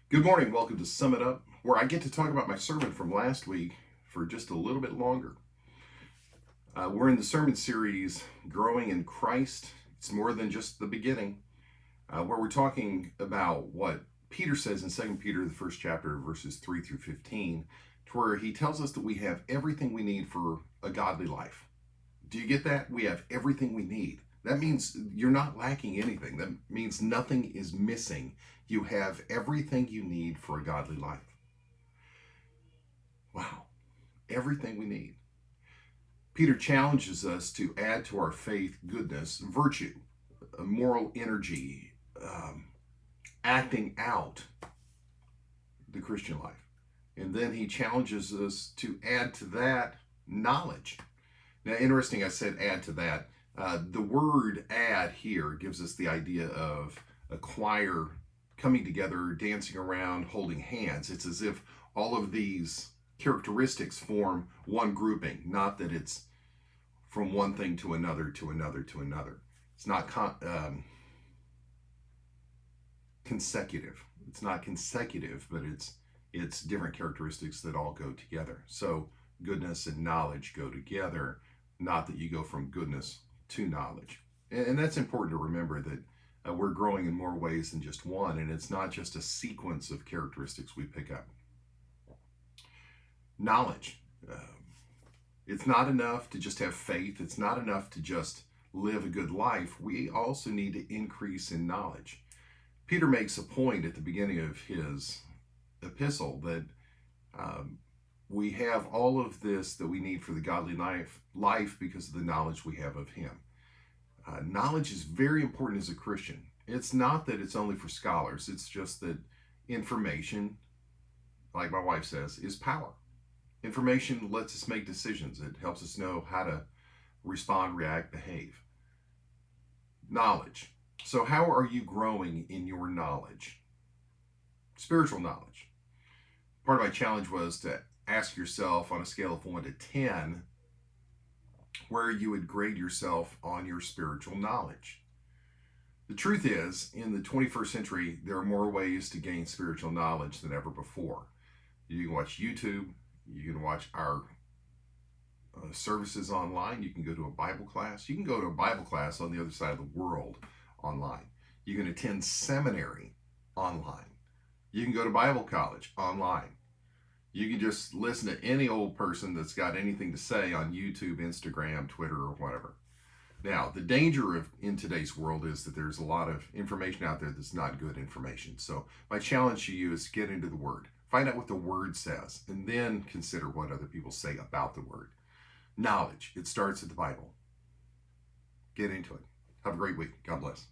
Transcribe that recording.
Good morning. Welcome to Sum It Up, where I get to talk about my sermon from last week for just a little bit longer. We're in the sermon series, Growing in Christ. It's more than just the beginning, where we're talking about what Peter says in 2 Peter, the first chapter, verses 3 through 15, to where he tells us that we have everything we need for a godly life. Do you get that? We have everything we need. That means you're not lacking anything. That means nothing is missing. You have everything you need for a godly life. Wow, everything we need. Peter challenges us to add to our faith goodness, virtue, moral energy, acting out the Christian life. And then he challenges us to add to that knowledge. Now, interesting, I said add to that. The word add here gives us the idea of a choir coming together, dancing around, holding hands. It's as if all of these characteristics form one grouping, not that it's from one thing to another, to another, to another. It's not consecutive. It's not consecutive, but it's different characteristics that all go together. So goodness and knowledge go together, not that you go from goodness to knowledge. And that's important to remember that we're growing in more ways than just one, and it's not just a sequence of characteristics we pick up. Knowledge. It's not enough to just have faith. It's not enough to just live a good life. We also need to increase in knowledge. Peter makes a point at the beginning of his epistle that we have all of this that we need for the godly life because of the knowledge we have of him. Knowledge is very important as a Christian. It's not that it's only for scholars. It's just that information, like my wife says, is power. Information lets us make decisions. It helps us know how to respond, react, behave. Knowledge. So how are you growing in your knowledge? Spiritual knowledge. Part of my challenge was to ask yourself on a scale of 1 to 10 where you would grade yourself on your spiritual knowledge. The truth is, in the 21st century, there are more ways to gain spiritual knowledge than ever before. You can watch YouTube. You can watch our services online. You can go to a Bible class. You can go to a Bible class on the other side of the world online. You can attend seminary online. You can go to Bible college online. You can just listen to any old person that's got anything to say on YouTube, Instagram, Twitter, or whatever. Now, the danger in today's world is that there's a lot of information out there that's not good information. So my challenge to you is to get into the Word. Find out what the Word says, and then consider what other people say about the Word. Knowledge, it starts at the Bible. Get into it. Have a great week. God bless.